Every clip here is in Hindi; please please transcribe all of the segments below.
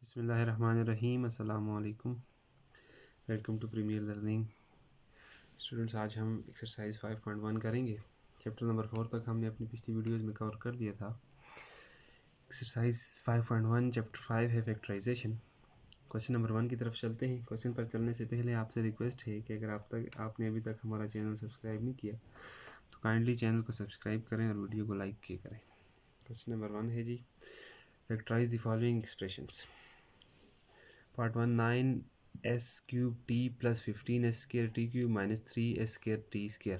बिस्मिल्लाहिर्रहमानिर्रहीम। अस्सलाम वालेकुम। Welcome to premier learning. Students, आज हम एक्सरसाइज 5.1 करेंगे। चैप्टर नंबर 4 तक हमने अपनी पिछली वीडियोस में कवर कर दिया था। एक्सरसाइज 5.1 चैप्टर 5 है फैक्टराइजेशन। क्वेश्चन नंबर 1 की तरफ चलते हैं। क्वेश्चन पर चलने से पहले आपसे रिक्वेस्ट है कि अगर आपने अभी तक हमारा चैनल सब्सक्राइब नहीं किया तो काइंडली चैनल को सब्सक्राइब करें और वीडियो को लाइक किए करें। क्वेश्चन नंबर 1 है जी, factorize the following expressions. Part 1, 9s cube T plus 15s square T cube minus 3s square T square.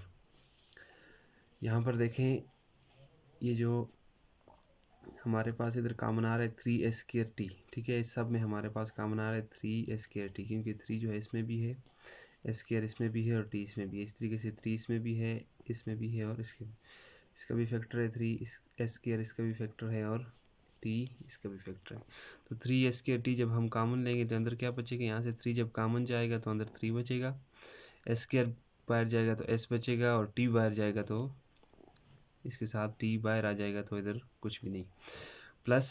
यहाँ पर देखें, ये जो हमारे पास इधर कॉमन आ रहा है 3s स्क्र टी, ठीक है। इस सब में हमारे पास कॉमन आ रहा है 3s स्क्र टी, क्योंकि 3 जो है इसमें भी है, s स्क्र इसमें भी है और t इसमें भी है। इस तरीके से 3 इसमें भी है, इसमें भी है और इसका भी फैक्टर है 3, इस s स्क्र इसका भी फैक्टर है और t इसका भी फैक्टर है। तो 3s स्क्र टी जब हम कॉमन लेंगे तो अंदर क्या बचेगा, यहाँ से 3 जब कॉमन जाएगा तो अंदर 3 बचेगा, s स्क्र बाहर जाएगा तो s बचेगा और t बाहर जाएगा तो इसके साथ t बाहर आ जाएगा तो इधर कुछ भी नहीं। प्लस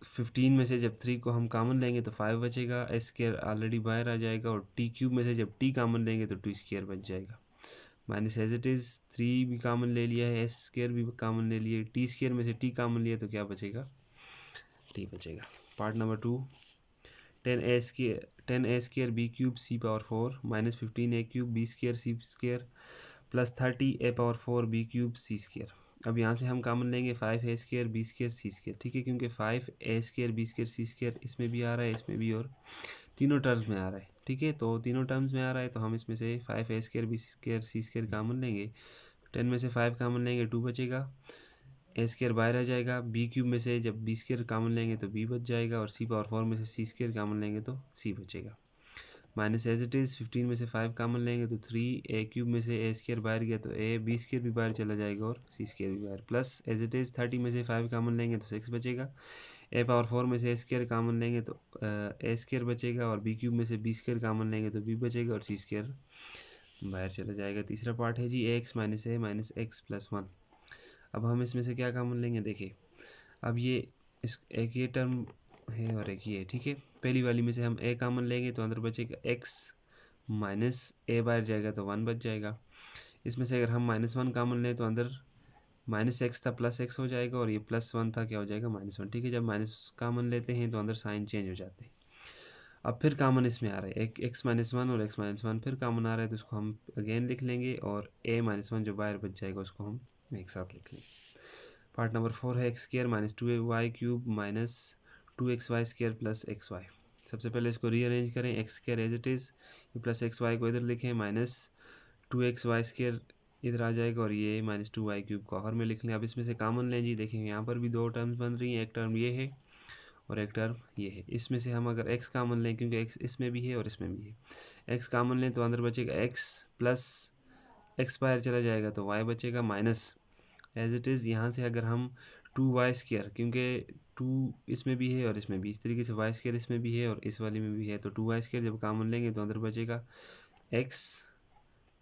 15 में से जब 3 को हम कॉमन लेंगे तो 5 बचेगा, s स्क्र ऑलरेडी बाहर आ जाएगा और t क्यूब में से जब t कॉमन लेंगे तो 2 स्क्र बच जाएगा। माइनस एज इट इज़ 3 भी कॉमन ले लिया है, s स्क्र भी कॉमन ले लिया, t स्क्र में से t कॉमन लिया तो क्या बचेगा, t बचेगा। Part number 2, 10a square B cube C power 4 minus 15a cube B square C square plus 30a power 4 B cube C square. अब यहाँ से हम कॉमन लेंगे 5a square B square C square, ठीक है, क्योंकि 5a square B square C square इसमें भी आ रहा है, इसमें भी, और तीनों टर्म्स में आ रहा है, ठीक है। तो तीनों टर्म्स में आ रहा है तो हम इसमें से 5a square B square C square common लेंगे। 10 में से 5 कॉमन लेंगे 2 बचेगा, ए स्क्र बाहर आ जाएगा, बी क्यूब में से जब बी स्क्र कॉमन लेंगे तो बी बच जाएगा और सी पावर 4 में से सी स्क्र कॉमन लेंगे तो सी बचेगा। माइनस एज इट इज़ 15 में से 5 कॉमन लेंगे तो 3, ए क्यूब में से ए स्क्र बाहर गया तो ए, बी स्क्र भी बाहर चला जाएगा और सी स्क्र भी बाहर। प्लस एज इट इज़ 30 में से 5 कॉमन लेंगे तो 6 बचेगा, ए पावर 4 में से ए स्क्र कॉमन लेंगे तो ए स्क्र बचेगा और बी क्यूब में से बी स्क्र कॉमन लेंगे तो बी बचेगा और सी स्क्र बाहर चला जाएगा। तीसरा पार्ट है जी, एक्स माइनस ए माइनस एक्स प्लस 1। अब हम इसमें से क्या कॉमन लेंगे, देखिए अब ये इस एक ये टर्म है और एक ये, ठीक है। पहली वाली में से हम ए कॉमन लेंगे तो अंदर बचेगा एक्स माइनस ए बाहर जाएगा तो 1 बच जाएगा। इसमें से अगर हम -1 कॉमन लें तो अंदर माइनस एक्स था प्लस एक्स हो जाएगा और ये +1 था, क्या हो जाएगा, -1, ठीक है। जब माइनस कॉमन लेते हैं तो अंदर साइन चेंज हो जाते हैं। अब फिर कॉमन इसमें आ रहा है एक x-1 और x-1 फिर कॉमन आ रहा है तो उसको हम अगेन लिख लेंगे और a-1 जो बाहर बच जाएगा उसको हम एक साथ लिख लेंगे। पार्ट नंबर 4 है x square minus 2y cube minus 2xy square plus xy। सबसे पहले इसको रीअरेंज करें, x square as it is, ये प्लस xy को इधर लिखें, माइनस 2xy स्क्र इधर आ जाएगा और ये माइनस 2y क्यूब को आखिर में लिख लें। अब इसमें से कॉमन लें जी, देखेंगे यहाँ पर भी दो टर्म्स बन रही हैं, एक टर्म ये है और एक टर्म ये है। इसमें से हम अगर x कॉमन लें, क्योंकि x इसमें भी है और इसमें भी है, x कॉमन लें तो अंदर बचेगा x प्लस x बाहर चला जाएगा तो y बचेगा माइनस एज इट इज़ यहाँ से अगर हम 2y स्क्र, क्योंकि 2 इसमें भी है और इसमें भी, इस तरीके से y स्क्र इसमें भी है और इस वाली में भी है, तो 2y स्क्र जब कॉमन लेंगे तो अंदर बचेगा x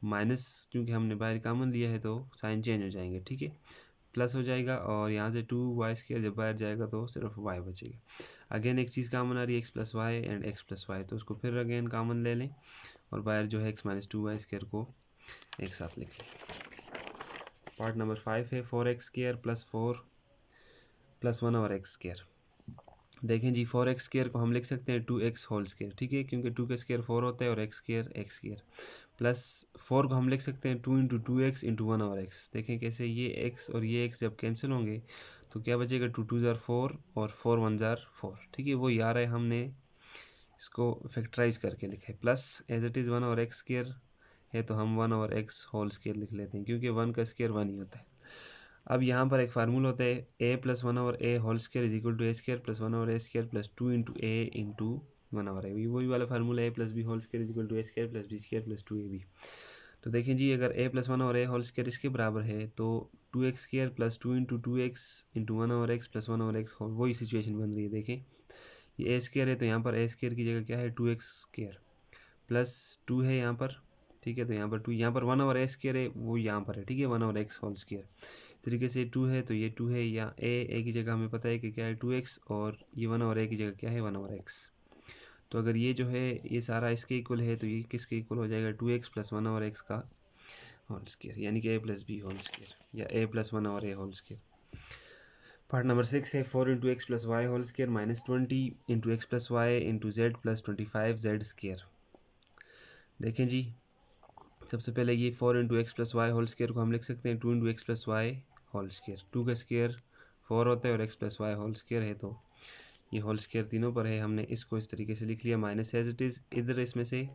माइनस, क्योंकि हमने बाहर कॉमन लिया है तो साइन चेंज हो जाएंगे, ठीक है, प्लस हो जाएगा और यहाँ से 2y स्क्र जब बाहर जाएगा तो सिर्फ y बचेगा। अगेन एक चीज़ कॉमन आ रही है x plus y and x plus y, तो उसको फिर अगेन कॉमन ले लें और बाहर जो है x माइनस 2y स्क्र को एक साथ लिख लें। पार्ट नंबर 5 है 4x स्क्र प्लस 4 प्लस 1 और x स्क्र। देखें जी, 4x स्क्र को हम लिख सकते हैं 2x होल स्क्र, ठीक है, क्योंकि 2 का स्क्र 4 होता है और x स्क्र प्लस 4 को हम लिख सकते हैं 2 इंटू 2x इंटू 1 और x। देखें कैसे, ये x और ये x जब कैंसिल होंगे तो क्या बचेगा, 2 2 ज़ार 4 और 4 1 ज़ार 4, ठीक है। वो यार है, हमने इसको फैक्टराइज करके लिखा है। प्लस एज इट इज़ 1 और x स्क्र है तो हम 1 और x होल स्क्र लिख लेते हैं, क्योंकि 1 का स्क्र 1 ही होता है। अब यहाँ पर एक फार्मूला होता है a प्लस 1 और a whole square is equal to a square plus 1 और a square plus 2 into a into 1 और a, वही वाला formula a plus b whole square is equal to a square plus b square plus 2ab। तो देखें जी, अगर a प्लस 1 और a होल स्क्र इसके बराबर है तो 2x square plus 2 into 2x into 1 और x प्लस 1 और x होल, वही सिचुएशन बन रही है। देखें ये a स्क्र है तो यहाँ पर a स्क्र की जगह क्या है, 2x स्क्र प्लस 2 है यहाँ पर, ठीक है, तो यहाँ पर 2, यहाँ पर 1 और a स्क्र है वो यहाँ पर है, ठीक है, 1 और x होल स्क्र तरीके से 2 है तो ये 2 है, या a की जगह हमें पता है कि क्या है 2x और ये 1 और a की जगह क्या है 1 और x। तो अगर ये जो है ये सारा इसके इक्वल है तो ये किसके इक्वल हो जाएगा 2x प्लस 1 और x का होल स्क्वायर, यानी कि a plus b whole square या a प्लस 1 और a whole square. Part number 6 है 4 into x plus y whole square minus 20 into x plus y into z plus 25 z square. देखें जी, सबसे पहले ये 4 into x plus y whole square को हम लिख सकते हैं 2 into x plus y whole square. 2 का स्क्वायर 4 होता है और x plus y whole square है, तो ये होल स्क्वायर तीनों पर है। हमने इसको इस तरीके से लिख लिया माइनस एज इट इज़। इधर इसमें से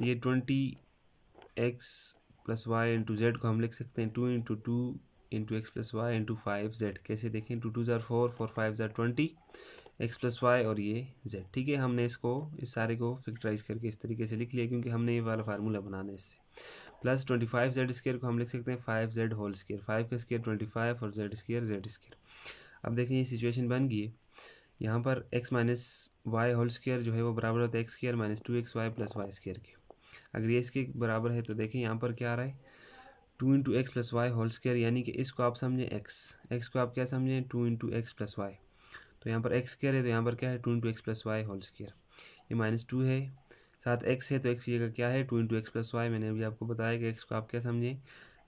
ये 20 x plus y into z को हम लिख सकते हैं 2 into 2 into x plus y into 5 z. कैसे देखें, 2 2 ज़ार 4 4 5 ज़ार 20 एक्स प्लस वाई और ये जेड। ठीक है, हमने इसको इस सारे को फैक्टराइज करके इस तरीके से लिख लिया क्योंकि हमने ये वाला फार्मूला बनाना है इससे। प्लस 25 जेड स्क्वायर को हम लिख सकते हैं 5 जेड होल स्क्वायर। 5 का स्क्वायर 25 और जेड स्क्वायर जेड स्क्वायर। अब देखें ये सिचुएशन बन गई है। यहाँ पर x minus y whole square जो है वो बराबर होता है x square minus 2x y plus Y square के। अगर ये इसके बराबर है तो देखें यहाँ पर क्या आ रहा है 2 into x plus y whole square, यानी कि इसको आप समझें x को आप क्या समझें 2 इंटू एक्स प्लस वाई। तो यहाँ पर एक्स स्क्वायर है तो यहाँ पर क्या है 2 into x plus y whole square. ये माइनस 2 है, साथ x है तो x की जगह क्या है 2 इंटू एक्स प्लस वाई। मैंने अभी आपको बताया कि x को आप क्या समझें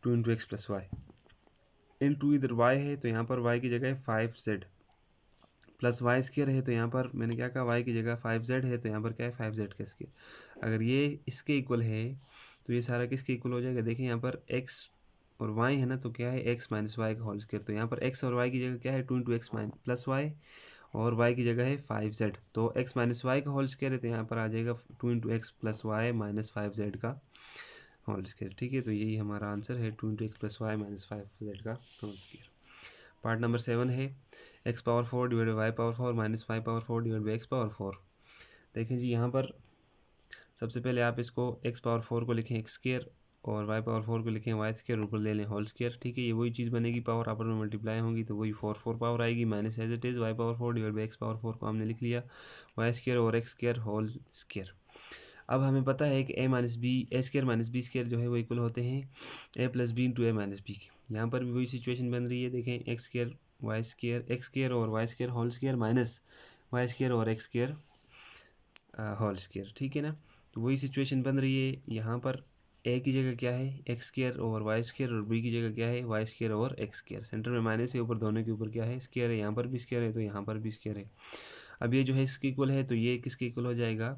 2 इंटू एक्स प्लस वाई। इन टू इधर y है तो यहाँ पर y की जगह है 5z प्लस वाई स्क्वायर है, तो यहाँ पर मैंने क्या कहा y की जगह 5z है तो यहाँ पर क्या है 5z का स्क्वायर। अगर ये इसके इक्वल है तो ये सारा किसके इक्वल हो जाएगा, देखिए यहाँ पर x और y है ना, तो क्या है x माइनस वाई का होल स्क्वायर। तो यहाँ पर x और y की जगह क्या है 2 इंटू एक्स प्लस वाई और y की जगह है 5z। तो x माइनस वाई का होल स्क्वायर है तो यहाँ पर आ जाएगा 2 into x plus y minus 5z का होल स्क्वायर। ठीक है, तो यही हमारा आंसर है 2 into x plus y minus 5z का होल स्क्वायर। पार्ट नंबर 7 है x power 4 divide by y power 4 minus y power 4 divide by x power 4। देखें जी, यहाँ पर सबसे पहले आप इसको x पावर 4 को लिखें एक्स स्क्वायर और y पावर 4 को लिखें वाई स्क्वायर, ऊपर ले लें होल स्क्वायर। ठीक है, ये वही चीज़ बनेगी, पावर आपस में मल्टीप्लाई होंगी तो वही 4 4 पावर आएगी minus as it is y power 4 divide by x power 4 को हमने लिख लिया वाई स्क्वायर और एक्स स्क्वायर होल स्क्वायर। अब हमें पता है कि a minus B a square minus B square जो है वो इक्वल होते हैं a plus B into A minus b के। यहाँ पर भी वही सिचुएशन बन रही है, देखें X square Y square X square और Y square whole square minus Y square और एक्स स्क्वायर होल स्क्वायर। ठीक है ना, तो वही सिचुएशन बन रही है। यहाँ पर a की जगह क्या है एक्स स्क्वायर और वाई स्क्वायर और b की जगह क्या है वाई स्क्वायर और एक्स स्क्वायर। सेंटर में माइनस है, ऊपर दोनों के ऊपर क्या है स्क्वायर है, यहाँ पर भी स्क्वायर है तो यहाँ पर भी स्क्वायर है। अब ये जो है इसके इक्वल है तो ये किसके इक्वल हो जाएगा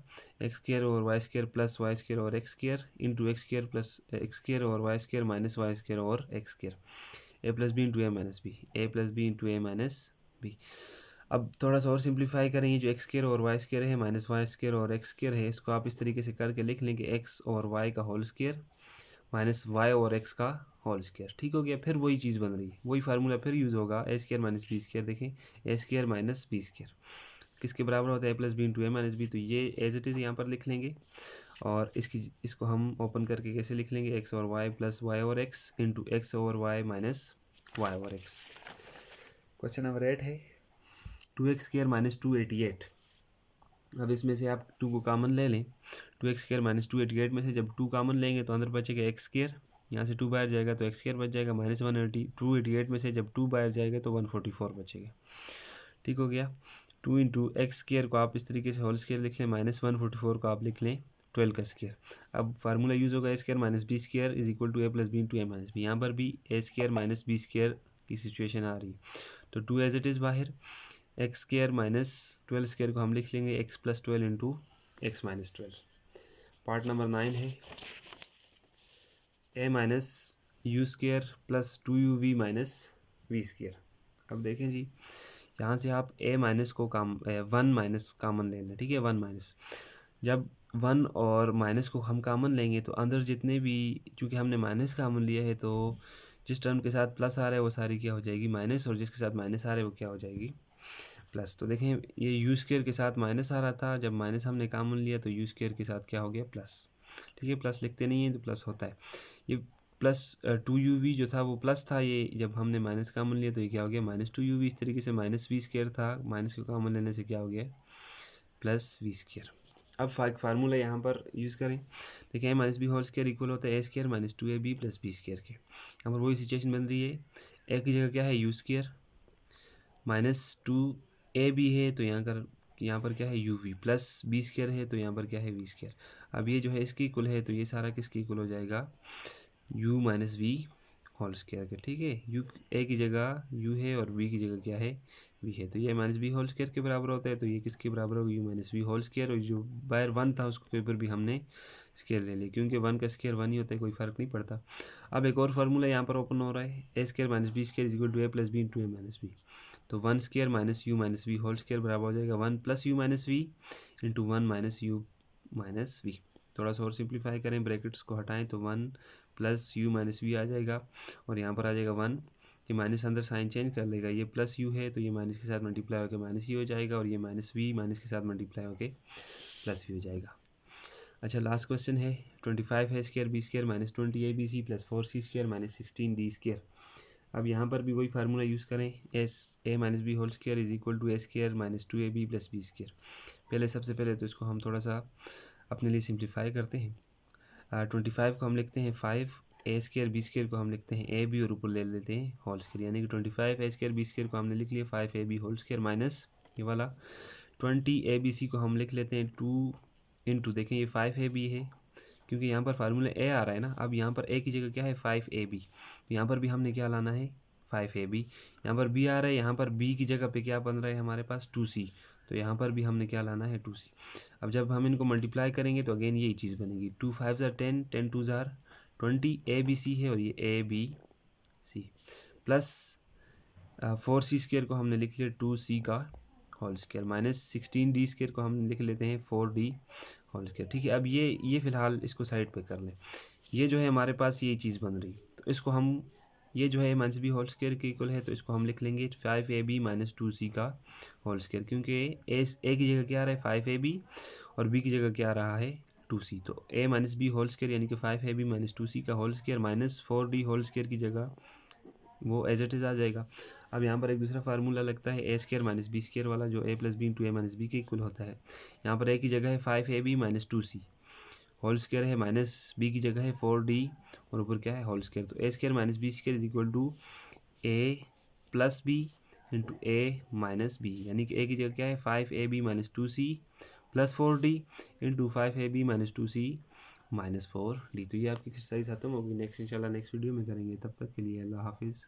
एक्स स्क्वायर और Y square plus Y square और x square into X square plus X square और Y square minus Y square और x square. A plus B into A minus B, A plus B into A minus B. अब थोड़ा सा और सिंप्लीफाई करें, ये जो एक्स स्क्वायर और वाई स्क्वायर है माइनस वाई स्क्वायर और एक्स स्क्वायर है, इसको आप इस तरीके से करके लिख लें कि एक्स और वाई का होल स्क्वायर माइनस वाई और एक्स का होल स्क्वायर। ठीक हो गया, फिर वही चीज़ बन रही है, वही फार्मूला फिर यूज़ होगा A square minus B square. देखें ए स्क्वायर माइनस बी स्क्वायर किसके बराबर होता है ए प्लस बी इंटू ए माइनस बी, तो ये एज इट इज़ यहाँ पर लिख लेंगे और इसको हम ओपन करके कैसे लिख लेंगे एक्स और वाई प्लस वाई और एक्स इंटू एक्स और वाई माइनस वाई और एक्स। क्वेश्चन नंबर 8 है 2x स्क्वायर माइनस 288। अब इसमें से आप 2 को कॉमन ले लें, 2x स्क्वायर माइनस 288 में से जब 2 कॉमन लेंगे तो अंदर बचेगा एक्स स्क्वायर, यहाँ से 2 बाहर जाएगा तो एक्स स्क्वायर बच जाएगा माइनस 288 में से जब 2 बाहर जाएगा तो 144 बचेगा। ठीक हो गया, 2 इंटू एक्स स्क्वायर को आप इस तरीके से होल स्क्वायर लिख लें माइनस 144 को आप लिख लें 12 का स्क्वायर। अब फार्मूला यूज़ होगा A square minus B square is equal to A plus B into A minus B. यहाँ पर भी A square minus B square की सिचुएशन आ रही है तो 2 एज इट इज़ बाहर, एक्स स्क्वायर माइनस 12 स्क्वायर को हम लिख लेंगे X plus 12 into X minus 12। Part number 9 है A minus U square plus 2uv minus V square. अब देखें जी, यहाँ से आप a माइनस को वन माइनस कामन ले लें। ठीक है, वन माइनस, जब वन और माइनस को हम कामन लेंगे तो अंदर जितने भी, चूँकि हमने माइनस कामन लिया है तो जिस टर्म के साथ प्लस आ रहा है वो सारी क्या हो जाएगी माइनस, और जिसके साथ माइनस आ रहा है वो क्या हो जाएगी प्लस। तो देखें ये यू स्क्वायर के साथ माइनस आ रहा था, जब माइनस हमने कामन लिया तो यू स्क्वायर के साथ क्या हो गया प्लस। ठीक है, प्लस लिखते नहीं हैं तो प्लस होता है। ये प्लस 2uv जो था वो प्लस था, ये जब हमने माइनस कामन लिया तो ये क्या हो गया माइनस 2uv। इस तरीके से माइनस वी स्क्वायर था, माइनस को कामन लेने से क्या हो गया प्लस वी स्क्वायर। अब फार्मूला यहाँ पर यूज़ करें, देखिए A minus B whole square equal होता है ए square minus 2ab plus B square के। यहाँ पर वही सिचुएशन बन रही है, ए की जगह क्या है यू स्क्वायर माइनस 2ab है तो यहाँ कर यहाँ पर क्या है u v plus B square है तो यहाँ पर क्या है वी स्क्वायर। अब ये जो है इसकी इक्वल है तो ये सारा किसकी इक्वल हो जाएगा u minus we whole square के। ठीक है, यू ए की जगह u है और v की जगह क्या है v है, तो ये माइनस बी होल स्क्वायर के बराबर होता है, तो ये किसके बराबर होगा u minus we whole square. और जो बायर 1 था उसको पेपर भी हमने स्क्वायर ले लिया क्योंकि 1 का स्क्वायर 1 ही होता है, कोई फर्क नहीं पड़ता। अब एक और फार्मूला यहाँ पर ओपन हो रहा है, ए square minus B square is equal to A plus B into A minus B. तो 1 square minus U minus we whole square बराबर हो जाएगा 1 plus U minus V into 1 minus U minus V. थोड़ा सा और सिंप्लीफाई करें, ब्रैकेट्स को हटाएं तो 1 प्लस यू माइनस वी आ जाएगा और यहाँ पर आ जाएगा 1, ये माइनस अंदर साइन चेंज कर लेगा, ये प्लस यू है तो ये माइनस के साथ मल्टीप्लाई होकर माइनस ही हो जाएगा और ये माइनस वी माइनस के साथ मल्टीप्लाई होकर प्लस वी हो जाएगा। अच्छा, लास्ट क्वेश्चन है 25 है square b square minus 20 a B C plus 4 C square minus 16 D square. अब यहाँ पर भी वही फार्मूला यूज़ करें, as a minus B whole square is equal to a square minus 2 a b plus B square. सबसे पहले तो इसको हम थोड़ा सा अपने लिए सिंप्लीफाई करते हैं। 25 को हम लिखते हैं 5 ए स्क्वायर बी स्क्वायर को हम लिखते हैं ए बी और ऊपर ले लेते हैं होल स्क्वायर, यानी कि 25 ए स्क्वायर बी स्क्वायर को हमने लिख लिया 5 ए बी होल स्क्वायर माइनस ये वाला 20 ए बी सी को हम लिख लेते हैं 2 इंटू, देखें ये 5 ए बी है क्योंकि यहाँ पर फार्मूला ए आ रहा है ना। अब यहाँ पर ए की जगह क्या है 5 ए बी, तो यहाँ पर भी हमने क्या लाना है 5 ए बी। यहाँ पर बी आ रहा है, यहाँ पर बी की जगह पे क्या बन रहा है हमारे पास 2 सी, तो यहाँ पर भी हमने क्या लाना है 2 सी। अब जब हम इनको मल्टीप्लाई करेंगे तो अगेन यही चीज़ बनेगी 2 5 ज़ार 10 10 2 ज़ार 20 ए बी सी है और ये A B C plus 4 C square को हमने लिख लिया 2 सी का whole square minus 16 D square को हम लिख लेते हैं 4 डी होल स्क्वायर। ठीक है, अब ये फ़िलहाल इसको साइड पे कर लें, ये जो है हमारे पास ये चीज़ बन रही, तो इसको हम ये जो है माइनस बी होल स्क्वायर के इक्वल है तो इसको हम लिख लेंगे 5 ए बी माइनस 2 सी का होल स्क्वायर, क्योंकि ए की जगह क्या आ रहा है 5 ए बी और बी की जगह क्या आ रहा है 2 सी, तो A minus B whole square यानी कि 5 ए बी माइनस 2 सी का whole square minus 4 D whole square की जगह वो एज इट इज़ आ जाएगा। अब यहाँ पर एक दूसरा फार्मूला लगता है ए स्क्वायर माइनस बी स्क्वायर वाला, जो a plus B into A minus b के इक्वल होता है। यहाँ पर ए की जगह है 5 A B minus 2 c whole square है माइनस बी की जगह है 4 डी और ऊपर क्या है होल स्क्वायर, तो A square minus B square is equal to A plus B into A minus B, यानी कि ए की जगह क्या है 5 A B minus 2 C plus 4 D into 5 A B minus 2 C minus 4 D. तो ये आपकी एक्सरसाइज खत्म होगी, नेक्स्ट इंशाल्लाह नेक्स्ट वीडियो में करेंगे, तब तक के लिए अल्लाह हाफिज़।